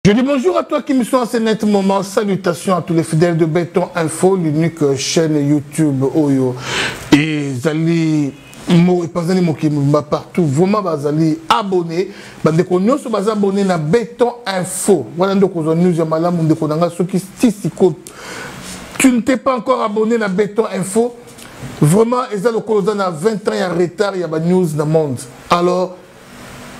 Je dis bonjour à toi qui me suis en ce net moment. Salutations à tous les fidèles de Béton Info, l'unique chaîne YouTube Oyo. Et Zali Mo et Pazali Mokimba partout. Vraiment, Bazali abonné. Bande konyo so baza abonné na Béton Info. Voilà donc on news ya malamu ndeko nanga soki stisiko. Tu ne t'es pas encore abonné na Béton Info. Vraiment, Eza le colosa na 20 ans en retard, il y a des news dans le monde. Alors,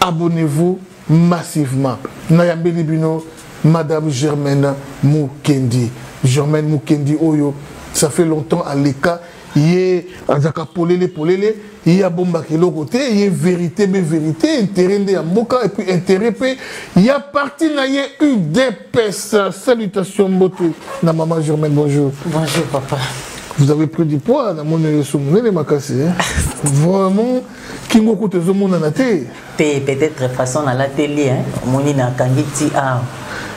abonnez-vous massivement. Nayambeli Bino, Madame Germaine Mukendi. Germaine Mukendi Oyo, ça fait longtemps à l'ECA. Il y a polele, il y a bomba qui l'autre côté, il y a vérité, mais vérité, intérêt de Mboka, et puis intérêt, il y a parti, il y a eu des pèses. Salutations, beauté. Na maman Germaine, bonjour. Bonjour, papa. Vous avez pris du poids dans mon les macassés. Vraiment, qui m'a coûté ce monde en a été. Peut-être façon à la télé, hein. Mon ina kangiti a.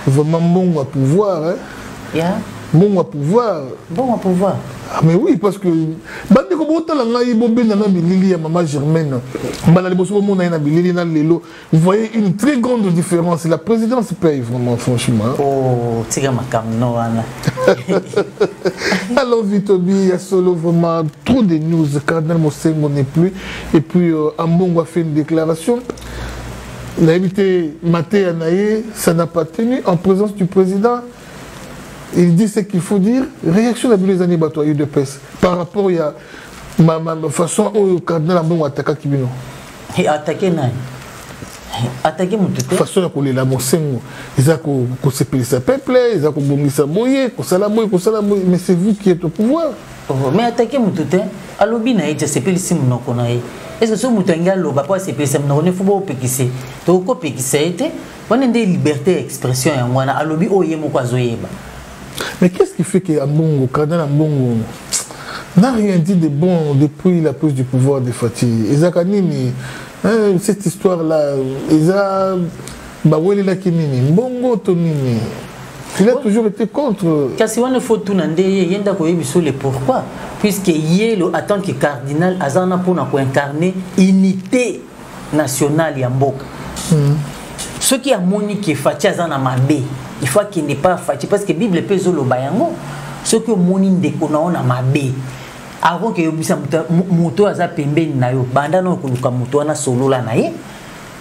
Vraiment bon à pouvoir, hein. Yeah. Bon à pouvoir. Bon à pouvoir. Ah mais oui, parce que bande ko bota la ngai bombe na bilili ya maman Germaine. Bala liboso mo na bilili na lelo. Vous voyez une très grande différence. La présidence paye vraiment franchement. Oh, tika makam no ana. Alors Vitobi, il y a solo vraiment trop de news. Cardinal Mosengo n'est plus. Et puis Ambongo a fait une déclaration. L'invité Maté Anaye, ça n'a pas tenu en présence du président. Il dit ce qu'il faut dire. Réaction de les années batoyées de pèse. Par rapport à ma façon au cardinal Ambongo attaqué Kibino. Et attaqué nani? Attaqué mon tuteur. Façon à coller la Mosengo. Ils ont qu'on s'épelle sa peuple, ils ont qu'on bombe sa boye, qu'on salamoye, mais c'est vous qui êtes au pouvoir. Oh, mais attaqué mon tuteur. Alobi na ite s'épelle si mon konaï. Est-ce que ce moutenga loba pas s'épelle ça mon faut pas pékissé. To ko pékissé été. On a des libertés d'expression en wana alobi oye mo kwa zoyeba. Mais qu'est-ce qui fait que Ambongo, cardinal Ambongo n'a rien dit de bon depuis la prise du pouvoir de Fatih? Ezakanini, cette histoire-là, Eza Bawele la Kinini, Mbongo Tonini, il a toujours été contre. Kasi wana faut tout nande yenda ko yebiso le pourquoi, puisque yelo en tant que cardinal azana pona ko incarner unité nationale ya mboka. Ce qui a moni qui Fatih azana mabe. Il faut qu'il n'est pas fatigué parce que la Bible peut le bayango. Ce que moni ndeko na ona mabe. Avant que yobisa moto aza pembeni na yo, banda no kuluka moto wana solo la na ye.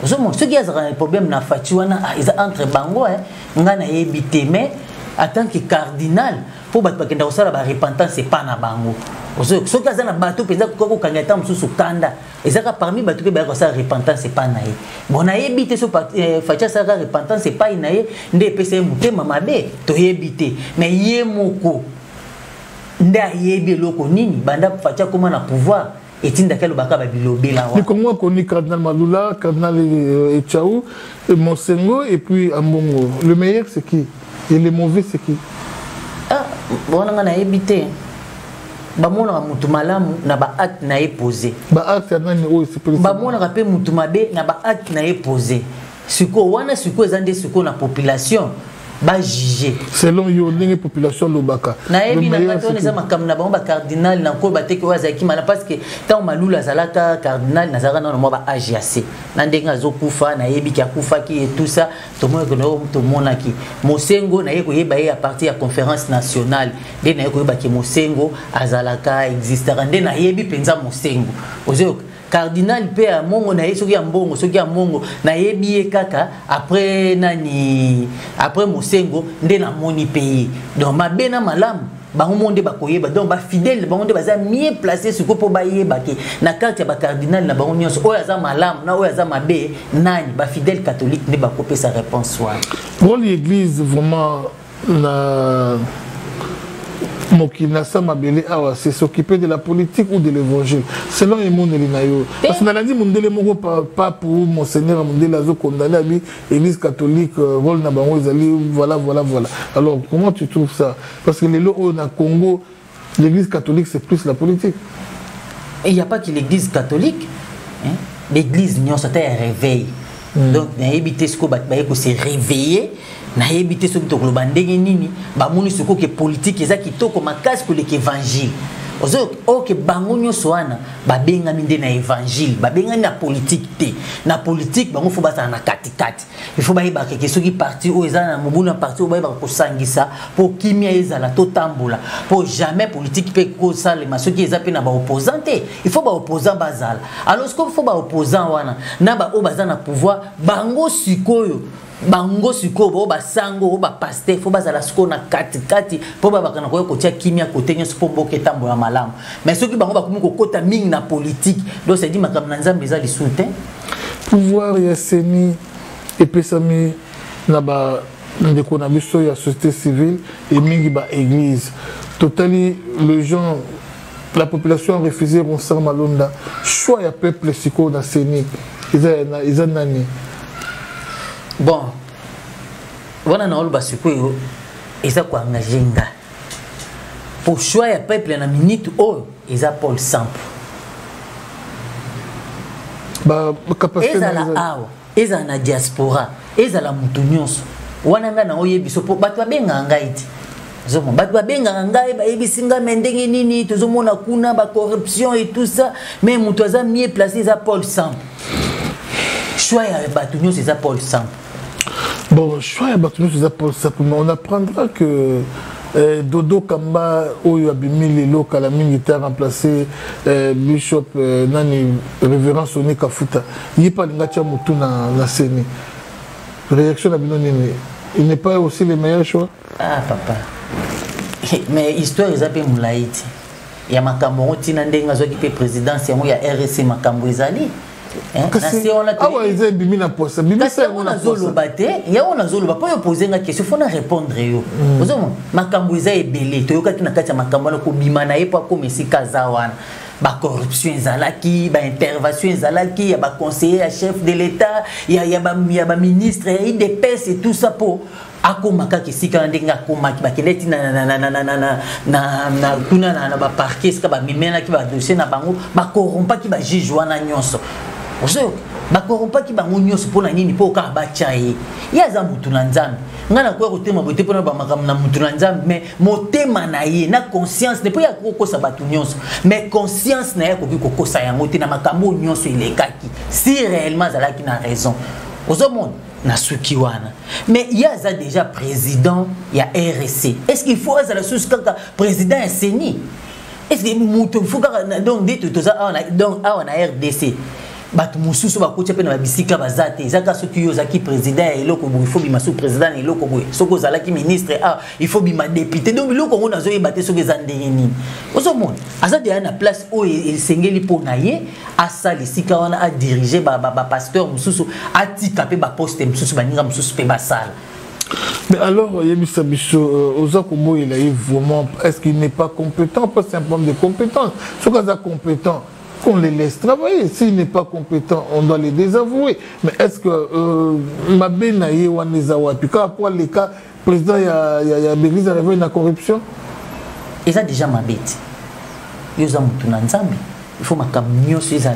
Ce qui a un problème na Fatih wana entre bango ngana yebite mais en tant que cardinal pour battre kenda osala ba repentance c'est pas na bango. Ce qui a un bateau peut être ko kangata mususu kanda. Ezaka parmi bateau ba ko sa repentance c'est pas na ye. Bon na yebite so Fatih sa repentance c'est pas na ye nde pese mutema mabe to yebite mais ye moko nda yebi loko nini banda Fatih comment na pouvoir etinda kelo bakaba bilobela wa. Mais comment connaît cardinal Malula, cardinal Echaou, Mosengo et puis Ambongo. Le meilleur c'est qui? Et le mauvais c'est qui? Ah, bon on a yebite. Bamona mutu malamu na ba acte na posé. Ba acte nani o c'est précis. Bamona rapé mutu mabe na ba acte na posé. Siko wana siko ezande siko na population ba juger. Selon yo ndenge population lobaka. Na yebi na kato neza makam na ba cardinal na ko bateke wazaki mala parce que tant malula zalaka cardinal na zaka na mo ba AGAC. Na ndenga zokufa na yebi ki akufa ki et tout ça to mo ko no to monaki. Mosengo na yeko yeba ya partie ya conférence nationale. De na yeko yeba ki Mosengo azalaka existera nde na yebi penza Mosengo. Ozo cardinal pe a mongo na yeso ki ambongo soki ya mongo na yebi kaka après nani après Mosengo nde na moni pays donc mabe na malamu bango monde bakoyeba donc ba fidèle bango nde baza mieux placé sur ko ba yeba ke na carte ya ba cardinal na bango nyonso oyo aza malamu na oyo aza mabe nani ba fidèle catholique ne ba kopé sa réponse wa pour l'église vraiment la Mokina Samabele Awa, c'est s'occuper de la politique ou de l'évangile. Selon les mondes Linayo. Parce qu'on a dit Mondele Moko pas pour Monseigneur Mondele Azo condamné à l'église catholique, Vol Nabango, voilà. Alors comment tu trouves ça? Parce que les lots au Congo, l'église catholique c'est plus la politique. Et il n'y a pas que l'église catholique. Hein? L'église, nous sommes un réveil. Donc, il y a évité ce qu'on s'est réveillé. Na yebite so bitoko lo bandenge nini ba moni soko ke politique eza kitoko makasi ko l'évangile ok bango nyonso wana babengami nde na évangile babengami na politique te na politique bango faut bazala na katikati il faut bayeba ke soki parti oyo eza na mobu na parti oyo bayeba kosangisa po kimia ezala totambola po jamais politique mpe kosalema soki eza mpe na baopposant te il faut baopposant bazala alors ce qu'il faut baopposant wana na baoyo baza na pouvoir bango sikoyo bo basango ba pasteur faut bazala siko na katikati po babakana ko kotia kimia kote nyonso po mboka etambo ya malamu mais soki bango bakomi kokota mingi na politique donc c'est dit makambo na nzambe eza lisuté pouvoir ya seni epesami na ba ndeko na biso ya société civile et mingi ba église totali le gens la population a refusé Ronsard Malonda choix ya peuple siko na seni ils nani. Bon, voilà na oloba sikoyo eza ko engager pour choix ya peuple na minute oh eza Paul Samp ba capacité eza la awa eza na diaspora eza la mutu nyonso wana nga na oyebiso po bato babenga ngaiti zomo bato babenga ngai ba yebisinga mendenge nini tozomona kuna ba corruption et tout ça mais mutu aza mieux placé eza Paul Samp choix ya bato nyonso eza Paul Samp. Bon, choix ya bato nyonso eza Paul Samp, mais on apprendra que Dodo Kamba oyo abimi lelo kala mingi ta remplacé Bishop nani révérend Soni Kafuta yipa linga tia mutu na seni réaction na bino nini il n'est pas aussi le meilleur choix. Ah papa mais histoire eza pe mulaiti ya makambo tina ndenga zoki pe présidence yango ya RSC makambo ezali awa eza ebimi na posa bimisa yango na zoloba te yango na zoloba po yo poser nga question faut na répondre yo ozoma makambo eza ebele toyokaki na kati ya makambo na kobima na ye po akomesika za wana ba corruption ezalaki ba intervention ezalaki ya ba conseiller ya chef de l'état ya ba ministre ya IDPS et tout ça po akomaka kisika ndenga akomaki bakeleti na kuna na ba parquet ska ba mimena ki ba dossier na bango ba corrompa ki ba juge wana nyonso ozo ba corrompa ki bango nyonso pona nini po ka ba chaye ya za mutu na nzambe ngana kwa kotema bote pona ba makam na mutu na nzambe mais motema na ye na conscience ne po ya kokosa batu nyonso mais conscience na ye ko kokosa yango te na makambo nyonso ilekaki si réellement zalaki na raison ozo mon na suki wana mais il y a déjà président il y a RSC est-ce qu'il faut ça la sous kaka président ya CENI est-ce que mutu faut donc dit tout ça donc on a RDC bato mususu bakotia pe na bisika bazate ezaka soki yo zaki président ya eloko bo il faut bima sous président ya eloko bo soko zalaki ministre il faut bima député donc biloko ngo nazo yebate soki ezandenge nini ozomona azade ya na place o esengeli po na ye asali sika wana a diriger ba pasteur mususu atika pe ba poste mususu baninga mususu pe basala. Mais alors, Yebisa Bicho, Ozakomo, il a eu vraiment, est-ce qu'il n'est pas compétent? Pas simplement de compétence. Ce qu'il est compétent, qu'on les laisse travailler. S'il n'est pas compétent, on doit les désavouer. Mais est-ce que Mabé Naye ou Anezawa, puis quand après les cas, le président y a l'église a révélé la corruption? Ils ont déjà Mabé. Ils ont tout Nzambi. Il faut que nous soyons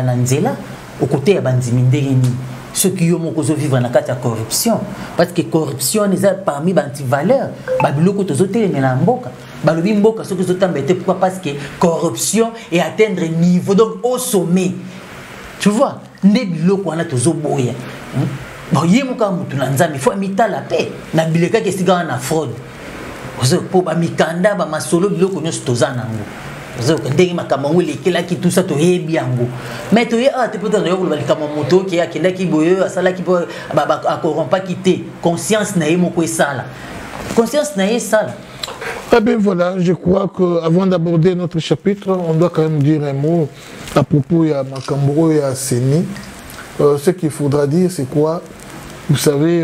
Nanzela au côté de Banzimindérini. Ceux qui ont vivre dans la corruption. Parce que la corruption est parmi les antivaleurs. Babiloko tozote na mboka. Balobi mboka ceux qui sont embêtés pourquoi parce que corruption et atteindre niveau donc au sommet. Tu vois, ne biloko wana tozoboya. Bon yemoka mutu na nzambe il faut amita la paix. Na bileka ke siga na fraude. Ozo po ba mikanda ba masolo biloko nyoso tozana ngo. Ozo ndenge makambo lekela ki tout ça to yebi yango. Mais to ye te peut na yo ko balika moto ki akenda ki boyo asala ki po ba corrompa kité conscience na yemo ko esala. Conscience na esala. Eh bien voilà, je crois qu'avant d'aborder notre chapitre, on doit quand même dire un mot à propos de Makamboro et à Seni. Ce qu'il faudra dire, c'est quoi? Vous savez,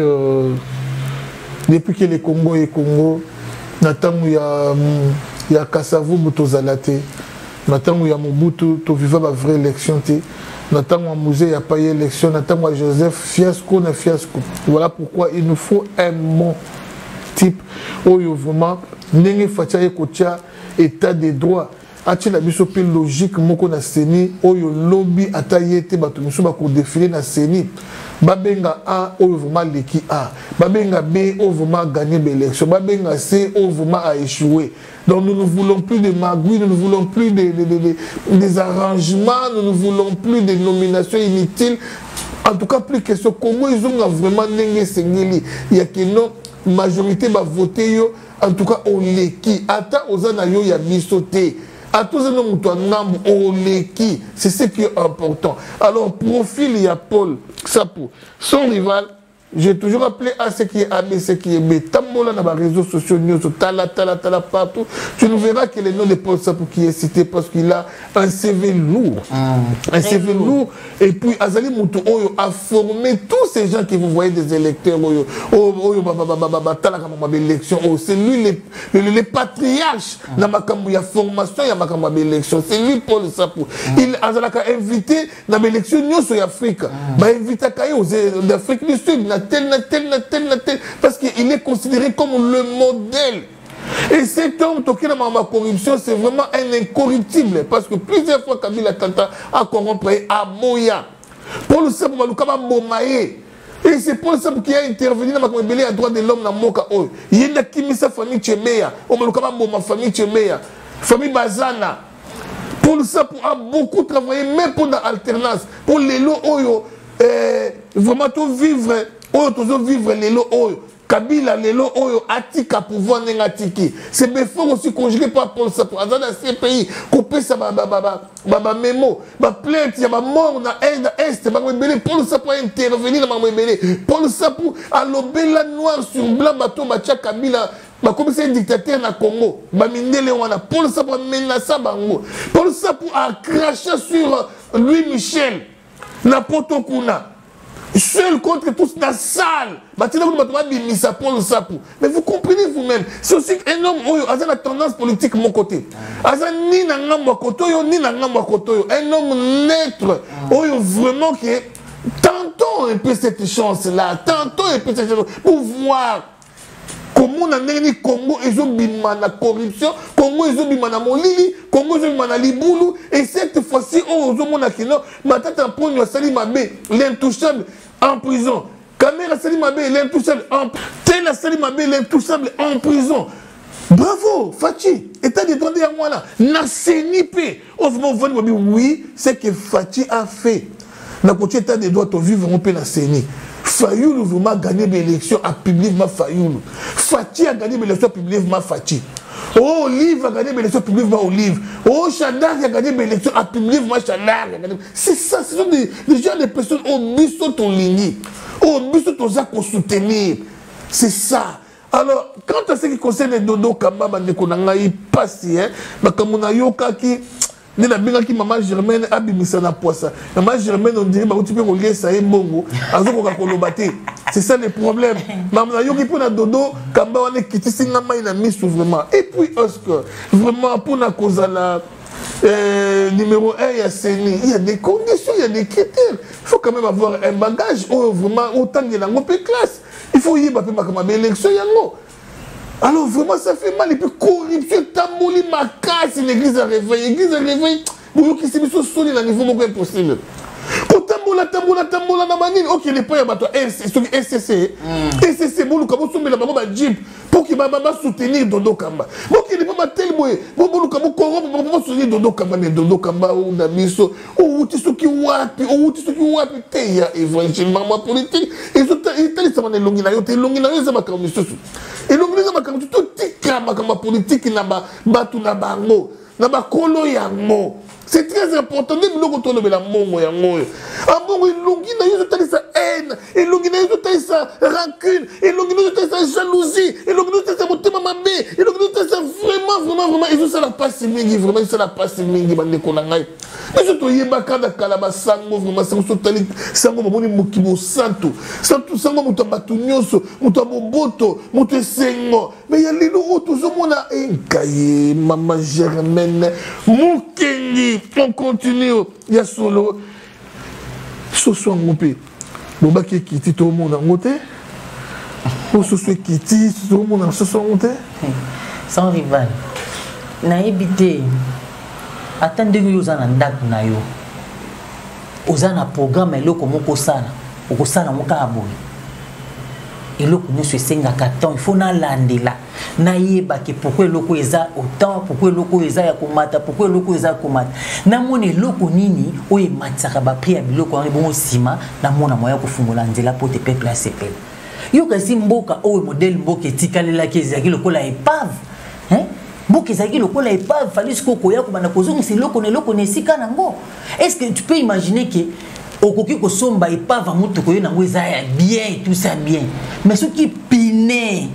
depuis que les Congo et Congo, il y a Kassavo Boutozalate, il y a Mobutu, tu vivais la vraie élection. Nathan Mouzé, il n'y a pas eu élection, Nathan Joseph, fiasco, na fiasco. Voilà pourquoi il nous faut un mot type où vraiment ndenge fatia kotia état de droit ati la biso pe logique moko na Seni oyo lobby atayete bato musu ba ko défiler na Seni babenga A au vraiment l'équipe A, babenga B au vraiment gagner l'élection, babenga C au vraiment a échoué. Donc nous ne voulons plus de magouilles, nous ne voulons plus des arrangements, nous ne voulons plus de nominations inutiles. En tout cas, plus question comment ils ont vraiment n'engagé Sengeli. Il y a que non majorité va voter yo. En tout cas, on l'équipe. Attends aux anayo y a bisoté. À tous les gens on l'équipe. C'est ce qui est important. Alors profil il y a Paul Sapou, son rival. J'ai toujours appelé A ce qui est A, B ce qui est B. Tambola dans les réseaux sociaux, tala partout. Tu ne verras que le nom de Paul Sapou qui est cité parce qu'il a un CV lourd. Un CV lourd. Et puis Azali Moutou a formé tous ces gens que vous voyez des électeurs. C'est lui le patriarche dans ma formation, il y a ma élection. C'est lui Paul Sapou. Il a invité dans l'élection en Afrique. Il a invité d'Afrique du Sud. Tel, parce qu'il est considéré comme le modèle. Et cet homme, toqué dans ma corruption, c'est vraiment un incorruptible. Parce que plusieurs fois, Kabila Tanta a corrompu à Moya. Paul Sapou Malukaba Bomaye. Et c'est Paul Sapou qui a intervenu dans ma communauté à droit de l'homme dans Moka. Il y a qui sa famille Tchemeya. On Malukaba Boma famille Tchemeya. Famille Bazana. Paul Sapou a beaucoup travaillé, même pour l'alternance. Pour les lots, vraiment tout vivre. Toujours vivre les lots. Kabila les lots atika pouvoir n'engatiki. C'est fort aussi conjugué par Paul Sapou. Dans ces pays, couper ça mémo, plainte, il y a mort dans l'Est, Paul Sapou a intervenu dans ma Paul Sapou a lobé la noir sur blanc, bateau, batia Kabila. Comme c'est un dictateur na Congo, Paul Sapou a menacé Bango. Paul Sapou a craché sur Louis Michel, n'importe Kuna. Seul contre tous dans la salle. Mais vous comprenez vous-même. C'est aussi un homme qui a la tendance politique de mon côté. Un homme neutre. Vraiment qui est. Tentons un peu cette chance-là. Tentons un peu cette chance pour voir. Comment on a gagné Congo et la corruption, Congo et la molili, Congo et la liboulou, et cette fois-ci, on a kino, Matata Pogno Sali Mabé, l'intouchable en prison. Kamera Sali Mabé, l'intouchable en prison. Tela Sali Mabé, l'intouchable en prison. Bravo, Fachi, état de droit de Yamwana, n'a sénipé. Oui, c'est que Fachi a fait. N'a pas état de droit de vivre, on peut la sénie. Fayoulou vraiment gagné l'élection à publiquement Fayoulou. Fati a gagné l'élection publiquement Fati. Oh, Olive a gagné l'élection publiquement Olive. Oh, Chadar a gagné l'élection à publiquement Chadar. C'est ça, ce sont des gens, des personnes au biso ton ligne. Au biso ton zak pour soutenir. C'est ça. Alors, quant à ce qui concerne les Dodo Kamba, il passe, Bakamuna Yoka qui. Nena binga ki maman Germaine abimisa na poissa. Maman Germaine on dirait bah tu peux relier ça et bongo. Azoko ka kolobate. C'est ça le problème. Maman yo ki pona dodo kamba wane kiti singa mai na misu vraiment. Et puis est-ce que vraiment pour na cause la numéro 1 il y a Seni, il y a des conditions, il y a des critères. Il faut quand même avoir un bagage vraiment autant de langue classe. Il faut y ba pe makama élection yango. Alors vraiment ça fait mal et puis corruption tambouli ma casse l'église a réveillé vous qui s'est mis sur solide à niveau beaucoup impossible pour tamboula na manine ok les points à toi SCC bon comme sommet la baba jeep pour qu'il va soutenir Dodo Kamba bon qu'il n'est pas tel boy bon comme corrompre pour soutenir Dodo Kamba mais Dodo Kamba ou Namiso ou Tisuki wapi te ya éventuellement politique et tout il ça m'a longi na yo ça m'a comme ça et l'onglet ça m'a comme tout tika ma politique na batu na bango na ba kolo yango. C'est très important. Même si on a la mongo ya ngoyo. Ah bon, il longi na yo tali sa haine, il longi na yo tali sa rancune, il longi na yo tali sa jalousie, il longi na yo tali sa motema mabe, il longi na yo tali sa vraiment et ça la passe mingi vraiment ça la passe mingi bande ko na ngai. Mais je te yeba kada kalaba sango vraiment sango tali sango moni mokibo santo sango muto batu nyonso muto boboto muto sengo mais ya lilo toujours mona enkaye mama Germaine Mukengi. On continue, il y a solo. Soso ngopé. Boba qui quitte tout le monde en côté. Ou soso quitte tout le monde en soso ngopé. Sans rival. Na ebité. Attendez que vous en ndak na yo. Ozana programme lo comme ko sana. okosala moka aboye eloko nyonso esengaka temps il faut nalandela nayebake pourquoi eloko eza autant pourquoi eloko eza ya komata pourquoi eloko eza ya komata namona eloko nini oyo ematisaka bapri ya biloko yango bongo nsima namona moya kofungola nzela po te peuple asepela yo kasi mboka oyo modele mboka etikalelaki ezalaki lokola epave mboka ezalaki lokola epave fali sikoyo koya kobanda kozongisa eloko na eloko na esika nango. Est-ce que tu peux imaginer que okoki kosomba epave motuko yo nango eza ya bien tout ça bien mais soki pine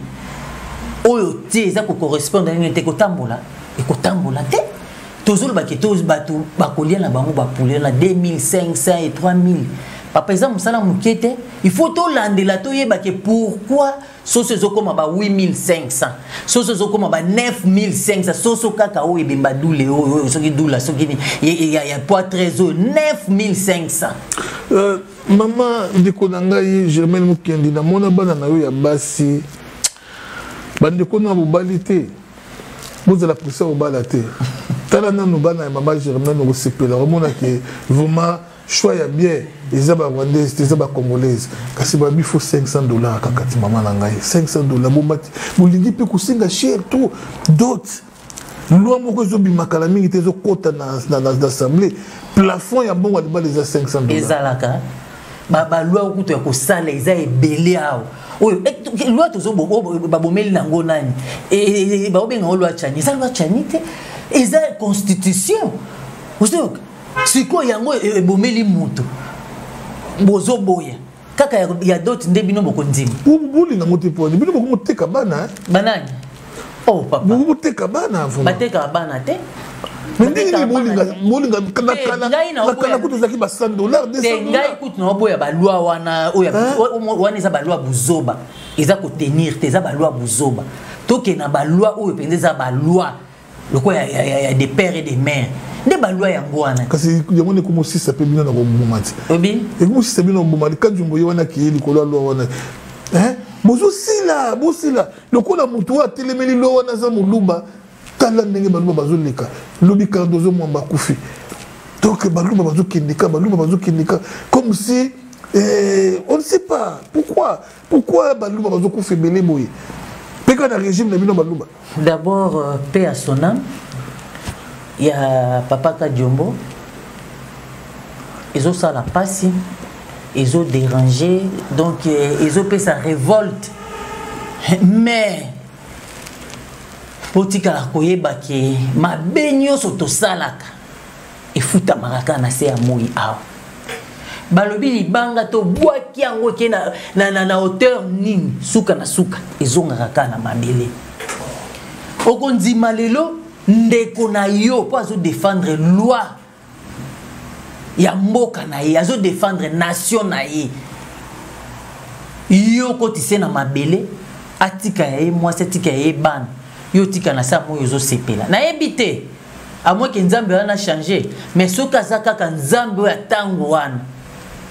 oyo te eza kocorrespondre na nini te kotambola ekotambola te tozoloba ke bato bakolia na bango bapulia na 2500 et 3000 papa eza mosala moke te il faut tolandela toyeba ke pourquoi soso ezokoma ba 8500 soso ezokoma ba 9500 soso kaka oyo ebemba dule oyo soki dula soki ya poids trésor 9500 maman ndeko na ngai Germaine Mukendi na mona bana na yo ya basi bandeko na bobali te bozala pressa obala te tala nanu bana ya mama Germaine okosepela omona ke vraiment choix ya bien eza ba rwandaise eza ba congolaise kasi ba bifo $500 kakati mama na ngai $500 bomati bolingi pe kusinga cher tout d'autres loi moko ezobimaka la mingi te ezokota na l'assemblée plafond ya bongo aliba les $500 ezalaka ba loi okuto ya kosala eza ebele awo oyo loi tozobo babomeli nango nani e baobenga loi chani eza loi chani te eza constitution ozoka siko yango ebomeli mutu bozo boya kaka ya dot nde bino bokondima bolinga ngote poni bino bokomoteka bana banani oh papa bokomoteka bana vraiment bateka bana te ndenge bolinga kana kutu zaki ba $100 $200 ngai kutu na boya ba loi wana wana eza ba loi buzoba eza ko tenir te eza ba loi buzoba toke na ba loi oyo pende eza ba loi loko ya des pères et des mères nde ba loi yango wana kasi yango ne komo sisa pe bino na ko bomati obi e komo sisa bino bomati kanjumbo yo wana ki likolo loi wana bozo sila loko na mutu wa telemeli loi wana za muluba tala ndenge baluba bazoleka lobi kardozo mwamba kufi donc baluba bazokendeka comme si on ne sait pas pourquoi baluba bazokufa belé boye peka na régime na bino baluba d'abord paix à son âme. Il y a Papa Kadiombo, ils ont ça la passe, ils ont dérangé, donc ils ont fait sa révolte. Mais, pour que la koyeba ki ma benyo soto salaka, et futa maraka na se amoi awa. Balobi libanga to boaki yango ke na hauteur nini suka na suka, ils ont raka na mabele. Okonzi malelo ndeko na yo po azo défendre loi ya mboka na ye azo défendre nation na ye yo ko tise na mabele atika ye mwasi atika ye ban yo tika na sa moyo zo sepela na ebite a moins que nzambe wana changer mais soka zakaka nzambe ya tango wana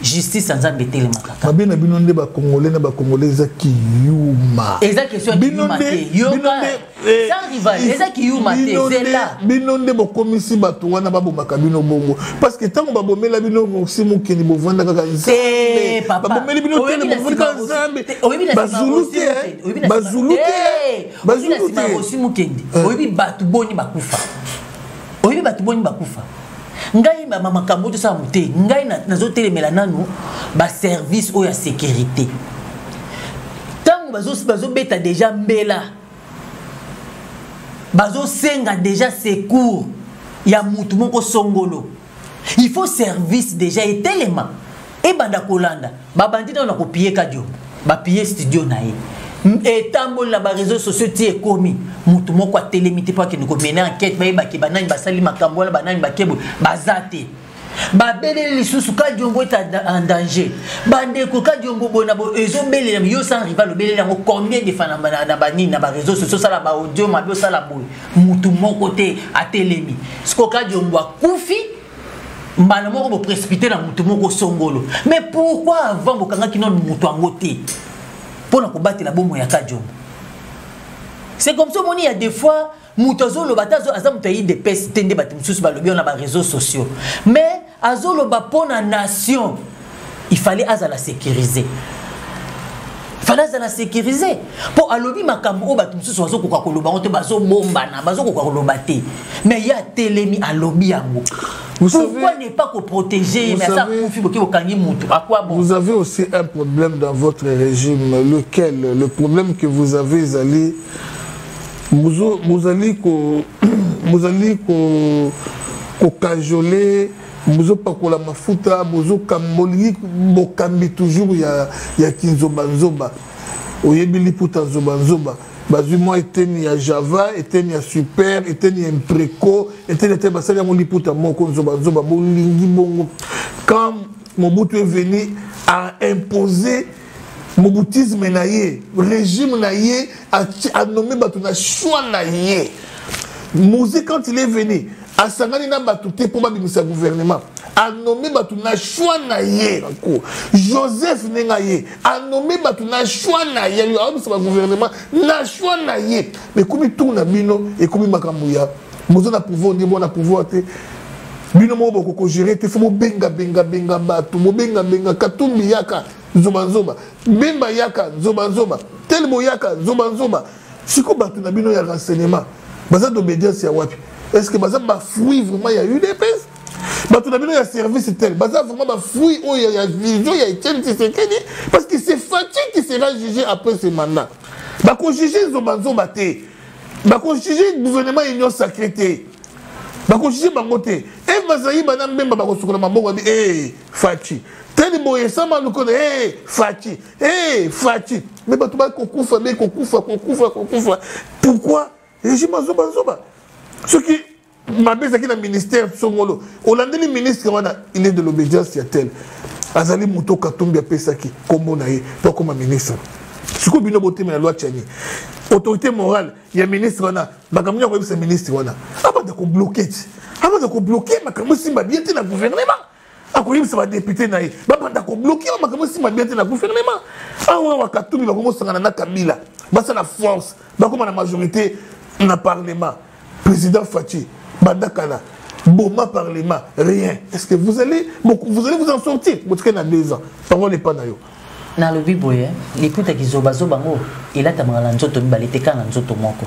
justice nzambe telema kaka babena bino nde ba congolais na ba congolais kiyuma eza question kiyuma te yo sans rival eza kiyuma te zela bino nde bokomisi bato wana babomaka bino bongo parce que tango babomela bino aussi mokeni bovanda kaka nzambe babomeli bino tele bovanda nzambe bazulu te aussi mokeni oyebi bato boni bakufa oyebi bato boni bakufa ngai mama makambo to sa muté ngai nazotelemela nanu ba service o ya sécurité tango bazo beta déjà mbela bazo senga déjà secours ya mutu moko songolo il faut service déjà etelema e banda kolanda ba bandita na kopier kadio ba pier studio na ye etambo la ba réseaux sociaux ti ekomi mutu moko atelemite pa ke ndiko mena enquête ba yeba ke banani basali makambo wala banani bakebo bazate ba belele lisusu ka diongo eta en danger bande ko ka diongo bona bo ezo belele yo sans rival belele ngo combien de fana na banini na ba réseaux sociaux sala ba audio ma bio sala boy mutu moko te atelemi sko ka diongo akufi mbala moko bo précipiter na mutu moko songolo mais pourquoi avant bokanga kino mutu angote pour na kobatela bomo ya Kadiombo. C'est comme ça mon il y a des fois mutozo lo batazo azam tayi de peste tende batim sous balobi on a ba réseaux sociaux mais azolo ba pona nation il fallait la sécuriser. Il fallait la sécuriser. Pour alobi makambo o batumsu sozo ko koloba on te bazo bomba na bazo ko koloba te. Mais il y a télémi alobi yango. Pourquoi ne pas protéger mais ça à quoi bon? Vous avez aussi un problème dans votre régime, lequel le problème que vous avez allé vous allez cajoler, vous allez pas la mafuta, vous allez camboli, vous cambi toujours ya kinzoba nzoba, oyebili puta nzoba nzoba. Bazu moi était ni à Java, était ni à Super, était ni à Préco, était ni à Basali à mon liputa moko nzoba nzoba bolingi bongo. Quand Mobutu est venu à imposer Mobutisme naïe, régime naïe, a nommé Batuna choix naïe. Mouzé quand il est venu, à Sangani na Batouté pour sa gouvernement, a nommé Batuna choix naïe. Joseph Nengaye, a nommé Batuna choix naïe, lui a nommé sa gouvernement, na choix naïe. Mais comme il tourne à Bino et comme il m'a camouya, Mouzé n'a pouvoir, ni bon n'a pouvoir. Bino mo boko gérer, te faut benga batu, mo benga katumbi yaka. Zoba zoba, Bemba yaka, zoba zoba, Telmo yaka, zoba zoba. Si ko batu na bino ya renseignement, baza d'obédience ya wapi. Est-ce que baza ba fruit vraiment ya UDPS? Batu na bino ya service tel, baza vraiment ba fruit o ya vision ya Etienne Tshisekedi parce que c'est Fatou qui sera jugé après ce mandat. Ba ko juger zoba zoba te. Ba ko juger gouvernement union sacrée te. Ba ko juger bango te. Et bazayi bana mbemba ba ko sokola mambongo bi Fatou. Tel moyen ça m'a nous connaît Fati mais bah tu vas qu'on couvre pourquoi régime zoba zoba ce qui m'a baissé qui dans ministère songolo Hollandais le ministre il est de l'obédience ya tel azali muto katumbi pesaki comme naie pas comme ministre ce que bino boté mais la loi tchani autorité morale il y a ministre wana bakamunya ko bisa ministre wana abanda ko bloquer makamu simba bien te na gouvernement. Akoyim ça va député naï. Bapanda ko bloquer makamu simba bien te na gouvernement. Awa wakatumi ba ko sangana na Kabila. Ba ça la force. Ba ko na majorité na parlement. Président Fachi, Bandakana, Boma parlement, rien. Est-ce que vous allez vous en sortir? Vous êtes dans 2 ans. Parole n'est pas naïo. Na le biboye, l'écoute qui zoba bango, il a tamala nzoto mbalete kana nzoto moko.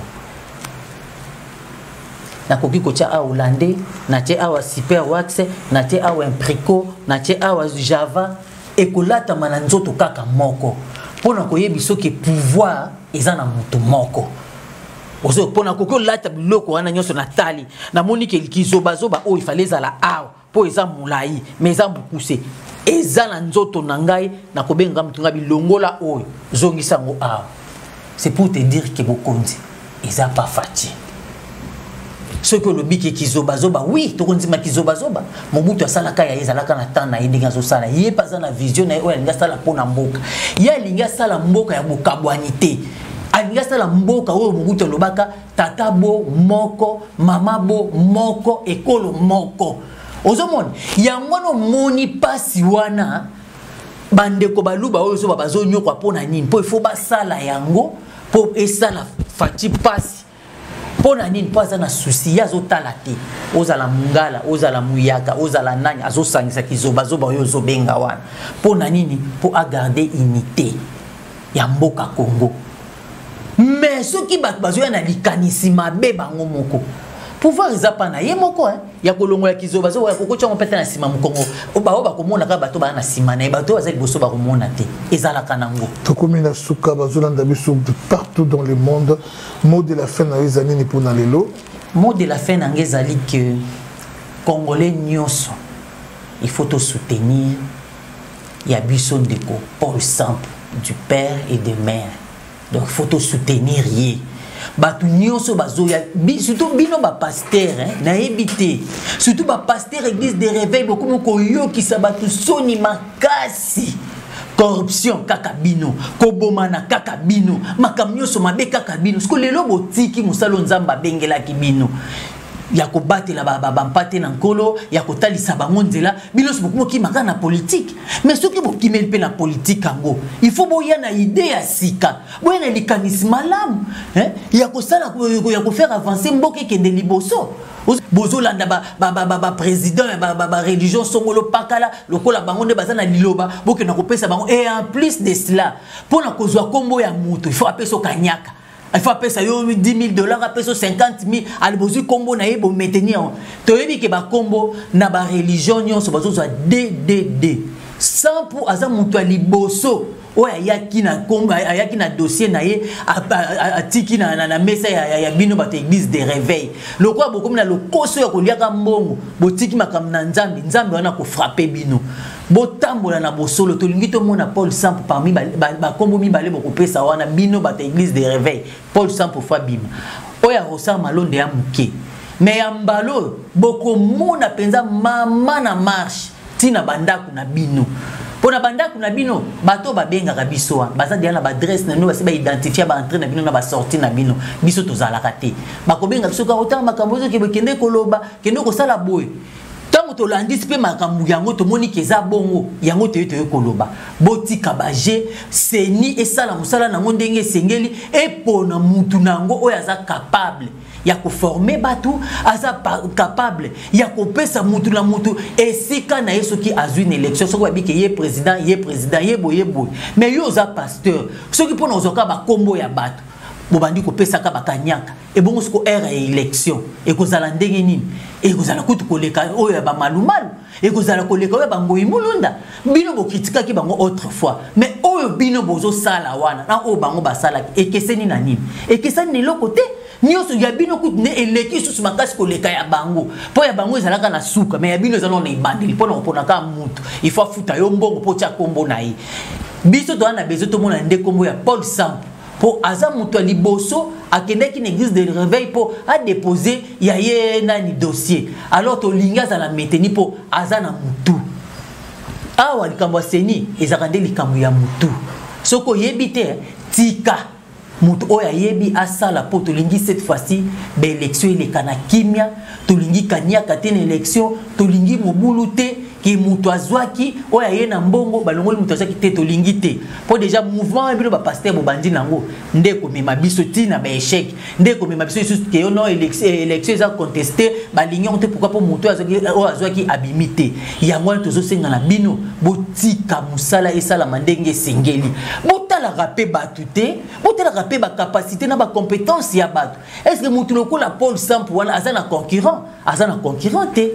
Na koki kocha a hollandais, na tie a super wax, na tie a imprico, na tie a java et kolata mana nzoto kaka moko. Pona koyebi soki pouvoir ezana moto moko. Ozo pona koki lata biloko wana nyonso na tali, na moni ke kizoba o il fallait za la a po eza mulai, mais eza mukuse. Eza na nzoto na ngai na kobenga mtunga bilongola oyo zongisa ngo a. C'est pour te dire que bokonzi eza pas fati. Ce que le biki kizoba oui to konzima kizoba Mobutu asalaka ya ezalaka na tana idinga zo sala yé pas na vision na oyo linga sala pona mboka ya linga sala mboka ya bokabwanité alinga sala mboka oyo Mobutu lobaka tatabo moko mamabo moko ekolo moko ozomona yango no moni pasi wana bandeko baluba oyo so bazonyo kwa pona nini po ifo basala yango po esala fati pasi pona nini po aza na souci ya zotala te ozala mungala ozala muyaka ozala nani azosangisa kizoba oyo zobenga wana pona nini po a garder unité ya mboka Congo mais soki bato bazoya na likanisi mabe bango moko pouvoir ezapa na ye moko ya kolongo ya kizoba ya kokocha ngo pete na sima mukongo oba komona ka bato ba na sima na bato bazali boso ba komona te ezala kanango tokomina suka bazolanda biso partout dans le monde. Mot de la fin na ezani ni pona lelo. Mot de la fin ngezali que congolais nyonso il faut te soutenir ya biso ndeko Paul Sample du père et de mère, donc il faut te soutenir ye batu nyonso bazoya surtout bino ba pasteur na ebité surtout ba pasteur église de réveil beaucoup moko yoki sa batu soni makasi corruption kaka bino kobomana kaka bino makamnyoso mabe kaka bino sko lelo botiki musalo nzamba bengela ki bino ya ko batela bampate na nkolo ya ko talisa bango nzela bino sobukumo ki makana politique mais soki bokimeli pe na politique ango il faut boya na idée ya sika boya na likanisme malamu ya ko sala ya ko faire avancer mboka kende liboso bozolanda ba président ba religion songolo pakala lokola bango nde bazana liloba bokena kopesa bango et en plus de cela pour na kozwa kombo ya mutu il faut appeler so kanyaka. Il faut appeler ça $10 000, appeler ça 50 000. Alors, vous avez combo naïe pour maintenir. Tu as vu que ba combo na ba religion nyon so bazo soit DDD. Sans pour azam mutu liboso. Ouais, ayaki na combo, ayaki na dossier naïe a tiki na mesa ya bino ba église de réveil. Le quoi beaucoup na le koso ya koliaka mbongo. Bo tiki makam na nzambe, nzambe wana ko frapper bino. Botambola na bosolo tolingi to mona Paul Sample parmi ba kombo mi balé boko pesa wana bino ba église de réveil Paul Sample fa bima oya rosa malonde ya muke mais ya mbalo boko mona penza mama na marche tina bandaku na bino pona bandaku na bino bato babenga kabiso baza dia na ba adresse na no ba identifier ba entrer na bino na ba sortir na bino biso tozala kate bakobenga biso ka otanga makambo zo ke kende koloba kende ko sala boy. Tant que tu l'anticipes, makambu yango to moni keza bongo yango te koloba botika baje seni et sala musala na ndenge sengeli et pona mutu nango oyo aza capable ya ko former batu aza capable ya ko pesa mutu na mutu et sika na yeso ki azu une élection soko babike ye président ye boye mais yo za pasteur soki pona ozoka ba kombo ya batu bobandi ko pesa ka bakanyaka et bongo siko era élection et ko zala ndenge nini et ko zala kutu koleka oyo ba malumalu et ko zala koleka oyo bango imulunda bino bo kritika ki bango autrefois mais oyo bino bozo sala wana na o bango basala et keseni na nini et keseni ne lokote nyoso ya bino kutu ne eleki susu makasi koleka ya bango po ya bango ezalaka na suka mais ya bino ezalo na ibandeli pona ka mutu il faut futa yo mbongo po tia kombo na yi biso to na bezo to mona nde kombo ya Paul Sample pour azam mutu liboso akende ki église de réveil pour a déposer ya ye nani dossier alors to linga za la maintenir pour azana mutu awa likambo seni ezakande likambo ya mutu soko yebite tika mutu oya yebi asala po to lingi cette fois-ci be élection ile kana kimia to lingi kanya katene élection to lingi mobulute ki mutu azwaki oya ye na mbongo balongoli mutu azwaki te to lingi te po déjà mouvement bino ba pasteur bo bandi nango ndeko mema biso tina ba échec ndeko mema biso juste que non élection za contester ba lingi on te pourquoi po mutu azwaki abimité yango tozo senga na bino botika musala esala mandenge sengeli botala rapé batute botala rapé ba capacité na ba compétence ya batu est-ce que mutu lokola Paul Sample wana azana concurrent te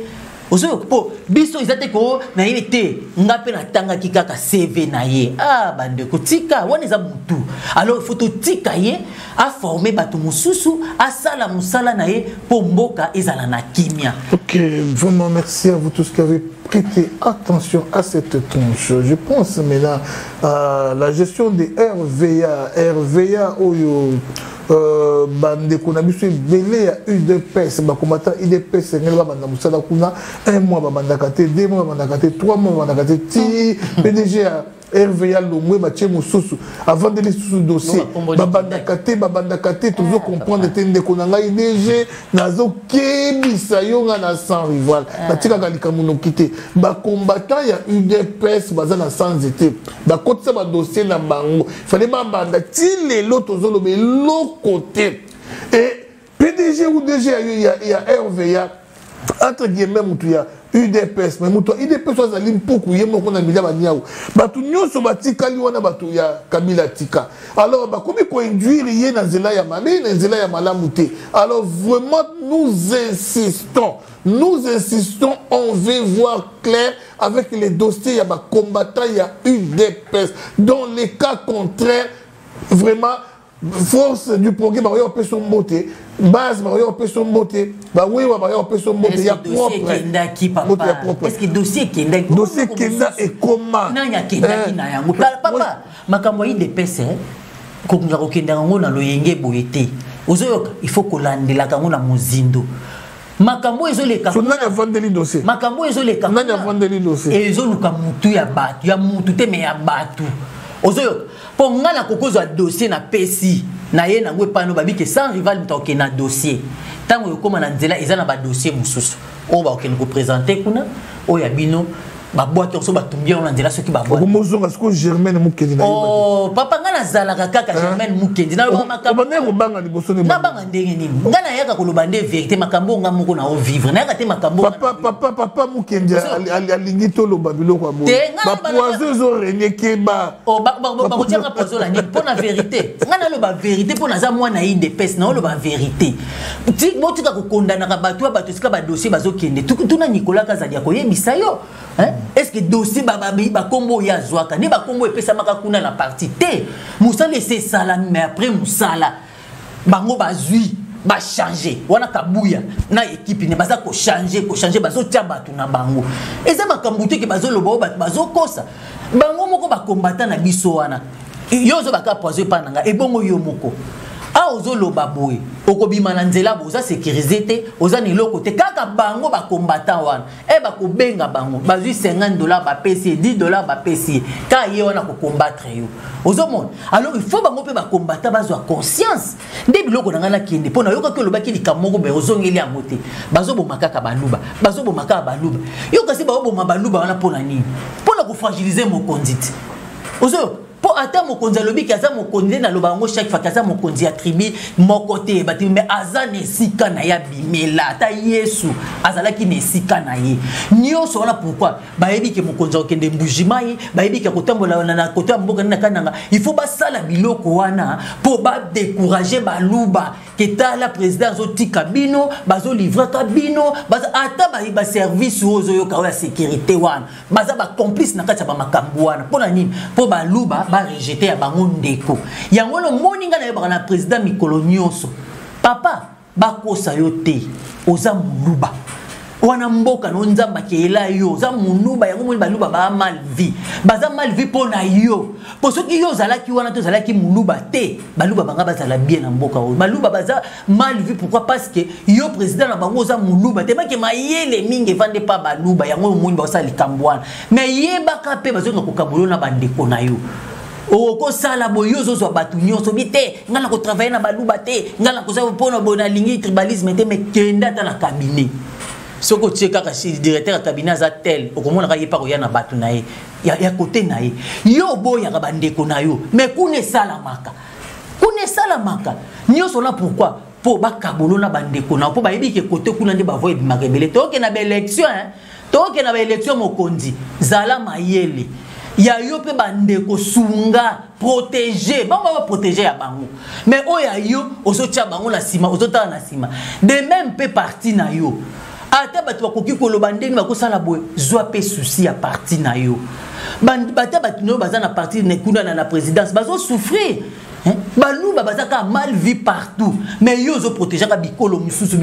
ozo po biso izate ko na yele te ngape na tanga kikaka CV na ye bande ko tika wana za mutu alors faut tika ye a former batu mususu a sala musala na ye po mboka ezala na kimia. OK, vraiment merci à vous tous qui avez prêté attention à cette tronche. Je pense maintenant à la gestion des RVA oyo bande kuna biso belé ya UDPS ba combattant UDPS ngel ba banda musala kuna 1 mois ba banda kate 2 mois ba banda kate 3 mois ba banda kate ti PDG RVA longwe ba tie mususu avant de les sous dossier ba banda kate toujours comprendre tende kuna ngai DG nazo kebisa yonga na sans rival ba tika kalika muno kité ba combattant ya UDPS baza na sans été ba kotisa ba dossier na bango fallait ba banda ti lelo tozolo be lo côté et PDG ou DG il y a RVA entre guillemets mutu ya UDPS mais mutu UDPS azali mpuku ye moko na milia banyao batu nyonso batikali wana batu ya Kabila tika alors bakomi ko induire ye na nzela ya mabe na nzela ya malamu te alors vraiment nous insistons on veut voir clair avec les dossiers ya ba combattants ya UDPS dans les cas contraires vraiment force du progrès bayo pe son beauté base bayo pe son beauté ba wewa bayo pe son beauté ya propre est-ce que dossier kenda et comment nanya kenda kina yango papa makambo yi de pese ko ngako kenda ngo na loyenge boyete ozoyoka il faut kolandela kango na mozindo makambo ezoleka nanya vandeli dossier makambo ezoleka nanya vandeli dossier ezoluka mutu ya batu ya mutu te me ya batu ozoyoka po ngala kokozwa dossier na pesi na ye na ngwe pano babike sans rival mtoke na dossier tango yokoma na nzela ezana ba dossier mususu o ba okene ko présenter kuna o ya bino ba boîte so ba tumbia on nzela soki ba boîte mozonga siko Germaine Mukendi na oh papa ngana zala kaka Germaine Mukendi na ba makambo ba ne banga liboso ne na banga ndenge nini ngana yaka koloba nde vérité makambo nga moko na o vivre na yaka te makambo papa Mukendi alingi to lo babilo kwa bo ba poison zo renie keba oh ba kotianga poison la ni pour la vérité ngana lo ba vérité pour na za mwana inde pes na lo ba vérité ti botika ko kondana ka bato sika ba dossier bazo kende tuna Nicolas Kazadi akoyebisa yo hein est-ce que dossier ba kombo ya zwaka ni ba kombo epesa makakuna na parti te musa laisser ça là mais après musala bango bazui ba changer wana kabuya na équipe ne baza ko changer bazo tia batu na bango eza makambo te ke bazo lobo batu bazo kosa bango moko ba combattant na biso wana yo zo baka poser pa nanga e bongo yo moko a ozo loba boy okobima na nzela boza sécuriser te oza ni loko te kaka bango ba combattant wana e ba ko benga bango bazui $50 ba PC $10 ba PC ka ye wana ko combattre yo ozo mon alors il faut bango pe ba combattant bazo conscience nde biloko nanga na kende pona yoka ke loba ki likamoko be ozo ngeli amote bazo bo makaka baluba yo kasi ba bo mabaluba wana pona nini pona ko fragiliser mon conduite ozo pour ata mokonzi alobi ki aza mokonzi na loba ngo chaque fois kaza mokonzi ya tribu moko te bati mais aza nesika na ya bimela ata Yesu azalaki nesika na ye nyonso wana pourquoi bayebi ke mokonzi okende mbujima ye bayebi ke kotambola na kote mboka na kananga il faut basala biloko wana pour ba décourager baluba ke tala président zotika bino bazo livrer ka bino baza ata ba service ozo yo ka ya sécurité wana baza ba complice na kati ba makambo wana pona nini po baluba ba rejeter ya bango ndeko yango lo moninga na yeba na président mikolo nyonso papa bakosa yo te oza muluba wana mboka no nzamba keela yo oza munuba yango moni baluba ba mal vie baza mal vie pona yo po soki yo zalaki wana to zalaki muluba te baluba banga bazala bien na mboka o baluba baza mal vie pourquoi parce que yo président na bango oza muluba te make mayele mingi vande pa baluba yango moni ba sala likambwana mais yebaka pe bazo na kokabolo na bandeko na yo oko sala boyozo zo batu nyonso bite ngala ko travailler na baluba te ngala ko sa pona bona lingi tribalisme te mais kenda ta na cabinet soko tcheka ka directeur ya cabinet za tel okomona ka yepa ko ya na batu na ye ya côté na ye yo boya ka bandeko na yo mais kune sala maka nyonso na pourquoi po bakabolo na bandeko na po bayebi ke côté kuna nde ba voye bimakebele to ke na ba élection mokonzi zala mayele ya yo pe bandeko sunga protéger bango ba protéger ya bango mais oya yo ozotia bango na sima ozotala na sima de même pe parti na yo ata bato bakoki koloba ndenge bakosala boye zwa pe souci ya parti na yo bata bato no baza na parti ne kuna na présidence bazo souffrir baluba bazaka mal vie partout mais yo zo protéger ka bikolo mususu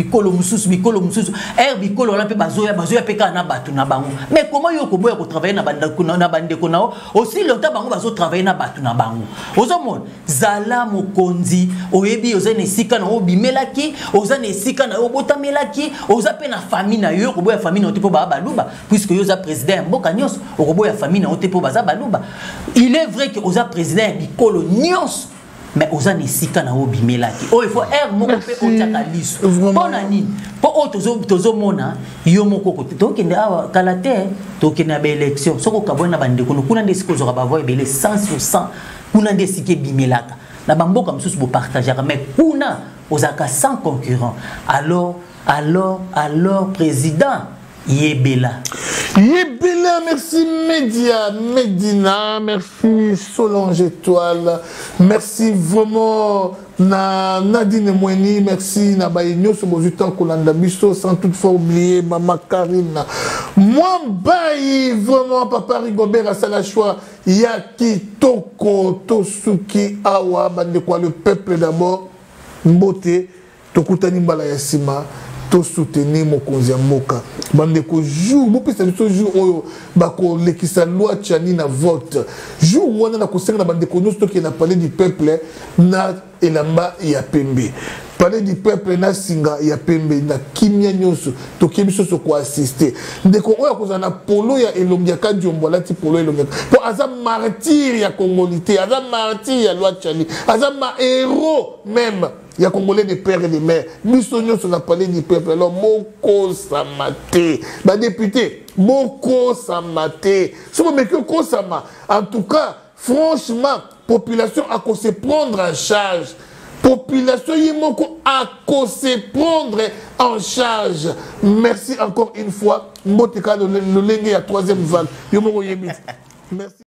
bikolo la pe bazoya pe ka na batu na bango mais comment yo ko boya ko travailler na bandeko na aussi longtemps bango bazo travailler na batu na bango ozo mon zala mokonzi oyebi oza nesika na obimelaki oza nesika na obotamelaki oza pe na famille na yo ko boya famille na otepo baluba puisque yo za président mboka nyos ko boya famille na otepo baza baluba il est vrai que oza président bikolo nyos mais oza nesika na obimelaki o il faut moko pe otaka liso pona nini po tozo mona yo moko ko tokende awa kala te tokende na ba élection soko kabona bandeko kuna nde siko zoka ba voye bele 100% kuna nde sike bimelaka na bamboka msusu bo partager mais kuna ozaka sans concurrent alors président Yebela, merci Medina, merci Solange Étoile, merci vraiment Nadine Mweni, merci Nabaïnyo, ce beau temps Kolanda Bisto, sans toutefois oublier Maman Karine. Moi, Baï, vraiment, Papa Rigobert à Salachua, Yaki Toko, Tosuki, Awa, Bande quoi, le peuple d'abord, Mbote, Tokutani Mbala Yassima. To soutenir mokonzi moka bandeko jour bo pesa biso jour oyo bako lekisa loi tchani na vote jour wana na kosenga na bandeko nyonso toki na parler du peuple na elamba ya pembe parler du peuple na singa ya pembe na kimia nyonso toki biso so ko assister ndeko oyo kozana na polo ya elongi ya Kadiombo lati polo elongi po aza martyr ya congolité aza martyr ya loi tchani aza ma héros même Il y a Congolais des pères et des mères. Nous sommes sur la parlé du peuple. Alors, Moko Samate. Bah, député, Moko Samate. C'est bon, mais que Kosama. En tout cas, franchement, population a qu'à se prendre en charge. Population Yimoko a qu'à se prendre en charge. Merci encore une fois. Mboteka, le lengue à 3e vague. Merci.